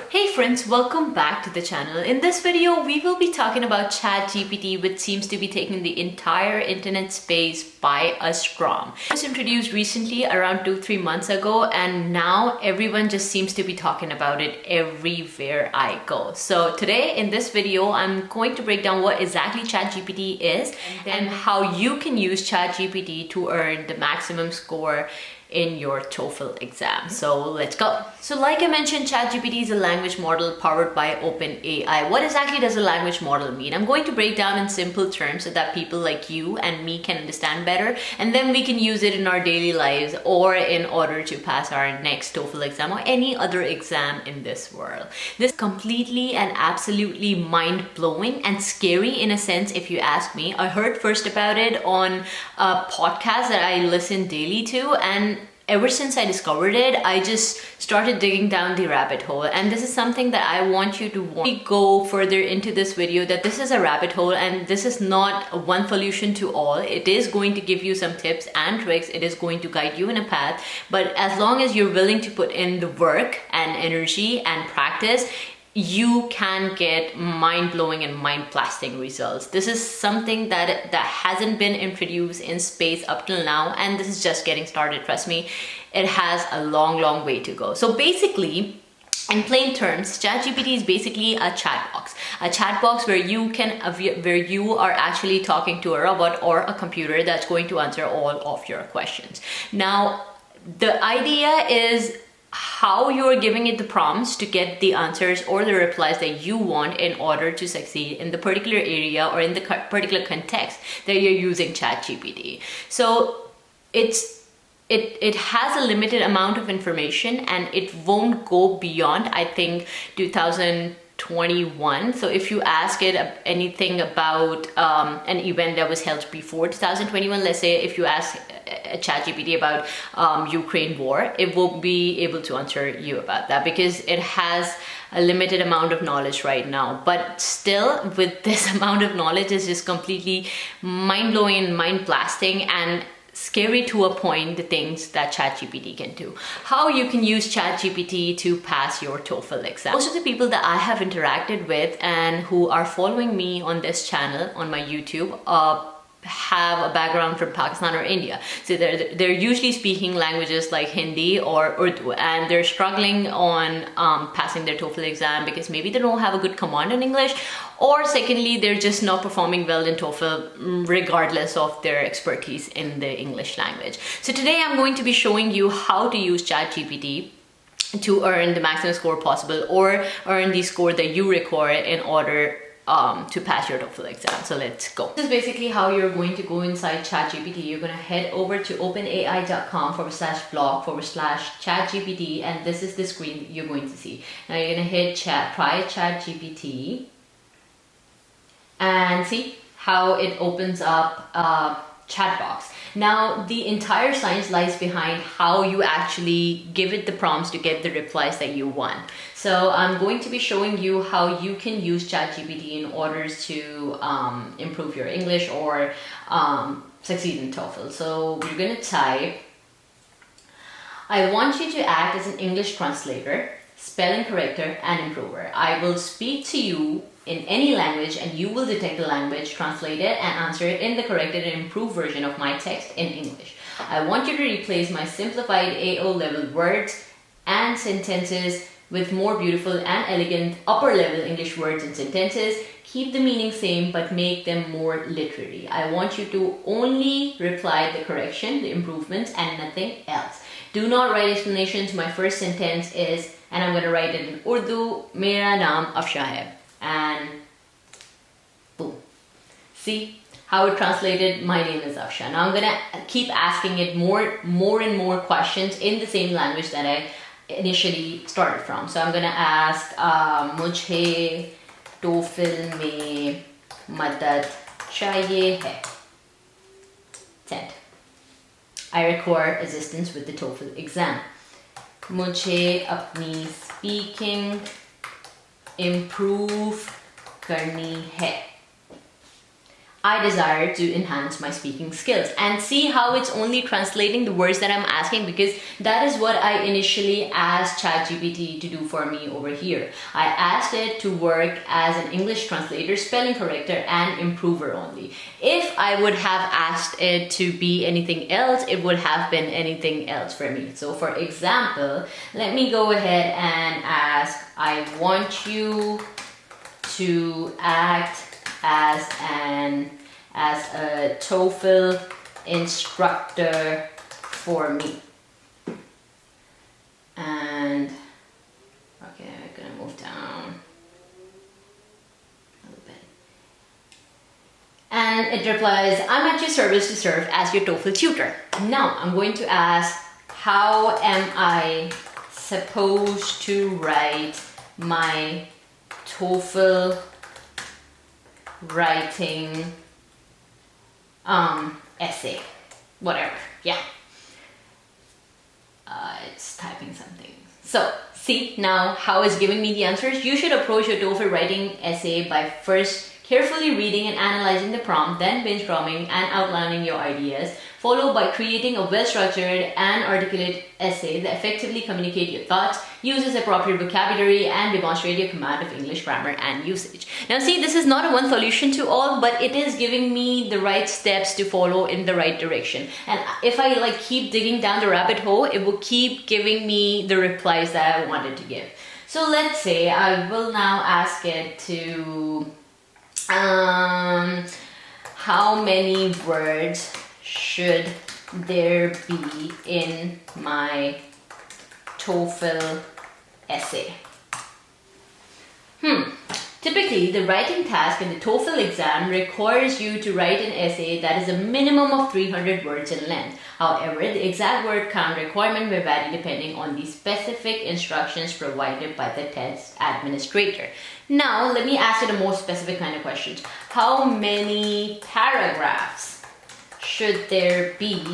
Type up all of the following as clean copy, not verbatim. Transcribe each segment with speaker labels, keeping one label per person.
Speaker 1: Hey friends, welcome back to the channel. In this video, we will be talking about Chat GPT, which seems to be taking the entire internet space by a storm. It was introduced recently around 2-3 months ago, and now everyone just seems to be talking about it everywhere I go. So today in this video, I'm going to break down what exactly Chat GPT is and how you can use Chat GPT to earn the maximum score in your TOEFL exam. So let's go. So like I mentioned, ChatGPT is a language model powered by OpenAI. What exactly does a language model mean? I'm going to break down in simple terms so that people like you and me can understand better, and then we can use it in our daily lives or in order to pass our next TOEFL exam or any other exam in this world. This is completely and absolutely mind-blowing and scary in a sense, if you ask me. I heard first about it on a podcast that I listen daily to, and ever since I discovered it, I just started digging down the rabbit hole. And this is something that I want you to go further into this video, that this is a rabbit hole and this is not one solution to all. It is going to give you some tips and tricks. It is going to guide you in a path. But as long as you're willing to put in the work and energy and practice, you can get mind-blowing and mind-blasting results. This is something that hasn't been introduced in space up till now, and this is just getting started. Trust me, it has a long way to go. So basically, in plain terms, ChatGPT is basically a chat box where you are actually talking to a robot or a computer that's going to answer all of your questions. Now, the idea is how you are giving it the prompts to get the answers or the replies that you want in order to succeed in the particular area or in the particular context that you're using ChatGPT. So it has a limited amount of information, and it won't go beyond, I think, 2021. So if you ask it anything about an event that was held before 2021, let's say if you ask ChatGPT about Ukraine war, it won't be able to answer you about that because it has a limited amount of knowledge right now. But still, with this amount of knowledge, it's just completely mind-blowing and mind-blasting and scary to a point, the things that ChatGPT can do. How you can use ChatGPT to pass your TOEFL exam. Most of the people that I have interacted with and who are following me on this channel, on my YouTube, have a background from Pakistan or India. So they're usually speaking languages like Hindi or Urdu, and they're struggling on passing their TOEFL exam because maybe they don't have a good command in English, or secondly, they're just not performing well in TOEFL regardless of their expertise in the English language. So today I'm going to be showing you how to use ChatGPT to earn the maximum score possible or earn the score that you require in order to pass your TOEFL exam. So let's go. This is basically how you're going to go inside ChatGPT. You're going to head over to openai.com/blog/ChatGPT, and this is the screen you're going to see. Now you're going to hit try ChatGPT, and see how it opens up chat box. Now, the entire science lies behind how you actually give it the prompts to get the replies that you want. So I'm going to be showing you how you can use ChatGPT in order to improve your English or succeed in TOEFL. So we're going to type, I want you to act as an English translator, spelling corrector, and improver. I will speak to you in any language, and you will detect the language, translate it, and answer it in the corrected and improved version of my text in English. I want you to replace my simplified AO level words and sentences with more beautiful and elegant upper level English words and sentences. Keep the meaning same, but make them more literary. I want you to only reply the correction, the improvements, and nothing else. Do not write explanations. My first sentence is, and I'm going to write it in Urdu, Mera naam Afsha hai. And boom. See how it translated, my name is Afsha. Now I'm gonna keep asking it more and more questions in the same language that I initially started from. So I'm gonna ask, mujhe TOEFL mein madad chahiye hai. 10. I require assistance with the TOEFL exam. Mujhe apni speaking improve करनी है. I desire to enhance my speaking skills, and see how it's only translating the words that I'm asking, because that is what I initially asked Chat GPT to do for me over here. I asked it to work as an English translator, spelling corrector, and improver only. If I would have asked it to be anything else, it would have been anything else for me. So for example, let me go ahead and ask, I want you to act as a TOEFL instructor for me. And okay, I'm gonna move down a little bit. And it replies, I'm at your service to serve as your TOEFL tutor. Now I'm going to ask, how am I supposed to write my TOEFL writing essay, whatever. Yeah, it's typing something. So see now how it's giving me the answers. You should approach your TOEFL writing essay by first carefully reading and analyzing the prompt, then brainstorming and outlining your ideas, followed by creating a well-structured and articulate essay that effectively communicate your thoughts, uses appropriate vocabulary, and demonstrate your command of English grammar and usage. Now see, this is not a one solution to all, but it is giving me the right steps to follow in the right direction. And if I like keep digging down the rabbit hole, it will keep giving me the replies that I wanted to give. So let's say I will now ask it to how many words should there be in my TOEFL essay? Typically, the writing task in the TOEFL exam requires you to write an essay that is a minimum of 300 words in length. However, the exact word count requirement may vary depending on the specific instructions provided by the test administrator. Now, let me ask you a more specific kind of questions. How many paragraphs should there be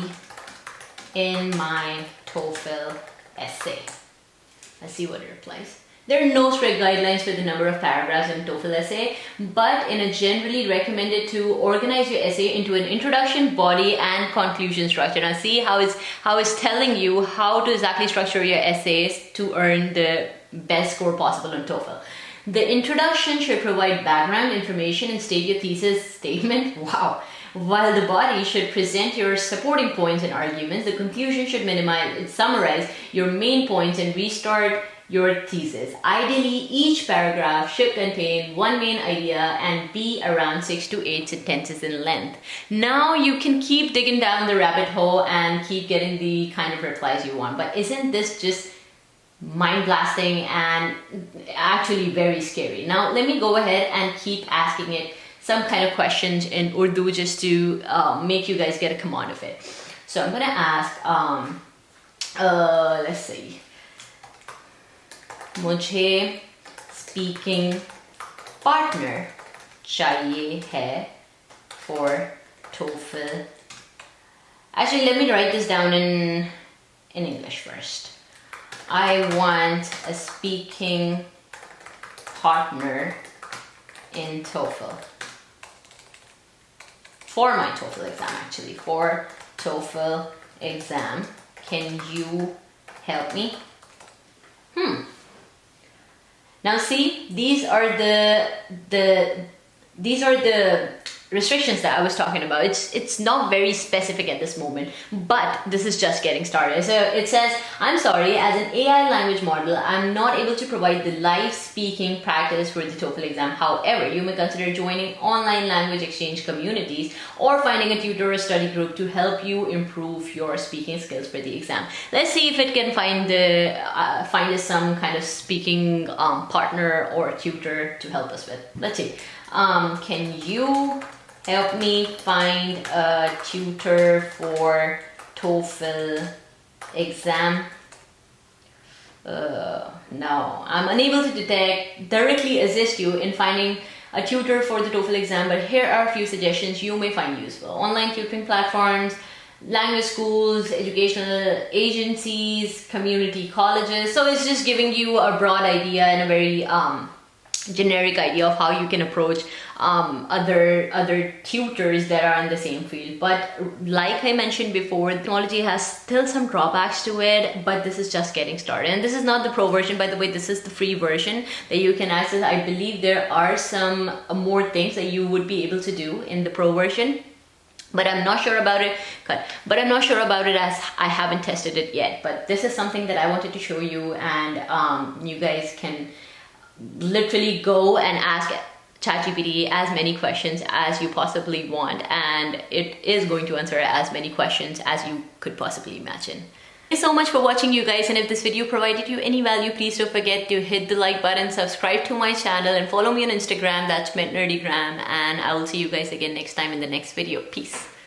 Speaker 1: in my TOEFL essay? Let's see what it replies. There are no strict guidelines for the number of paragraphs in a TOEFL essay, but in a generally recommended to organize your essay into an introduction, body, and conclusion structure. Now see how it's telling you how to exactly structure your essays to earn the best score possible on TOEFL. The introduction should provide background information and state your thesis statement. Wow. While the body should present your supporting points and arguments, the conclusion should summarize your main points and restart your thesis. Ideally, each paragraph should contain one main idea and be around 6 to 8 sentences in length. Now you can keep digging down the rabbit hole and keep getting the kind of replies you want. But isn't this just mind blasting and actually very scary? Now let me go ahead and keep asking it some kind of questions in Urdu just to make you guys get a command of it. So I'm gonna ask, let's see. मुझे speaking partner चाहिए है for TOEFL. Actually, let me write this down in English first. I want a speaking partner in TOEFL. For my TOEFL exam, actually. For TOEFL exam. Can you help me? Now see, these are the restrictions that I was talking about. It's not very specific at this moment, but this is just getting started. So it says, I'm sorry, as an AI language model, I'm not able to provide the live speaking practice for the TOEFL exam. However, you may consider joining online language exchange communities or finding a tutor or study group to help you improve your speaking skills for the exam. Let's see if it can find us some kind of speaking partner or tutor to help us with. Let's see. Can you help me find a tutor for TOEFL exam? No, I'm unable to directly assist you in finding a tutor for the TOEFL exam, but here are a few suggestions you may find useful. Online tutoring platforms, language schools, educational agencies, community colleges. So it's just giving you a broad idea and a very generic idea of how you can approach other tutors that are in the same field. But like I mentioned before, technology has still some drawbacks to it, but this is just getting started. And this is not the pro version, by the way. This is the free version that you can access. I believe there are some more things that you would be able to do in the pro version, but I'm not sure about it. But I'm not sure about it as I haven't tested it yet. But this is something that I wanted to show you, and you guys can literally go and ask Chat GPT as many questions as you possibly want, and it is going to answer as many questions as you could possibly imagine. Thank you so much for watching, you guys, and if this video provided you any value, please don't forget to hit the like button, subscribe to my channel, and follow me on Instagram. That's MintNerdygram, and I will see you guys again next time in the next video. Peace.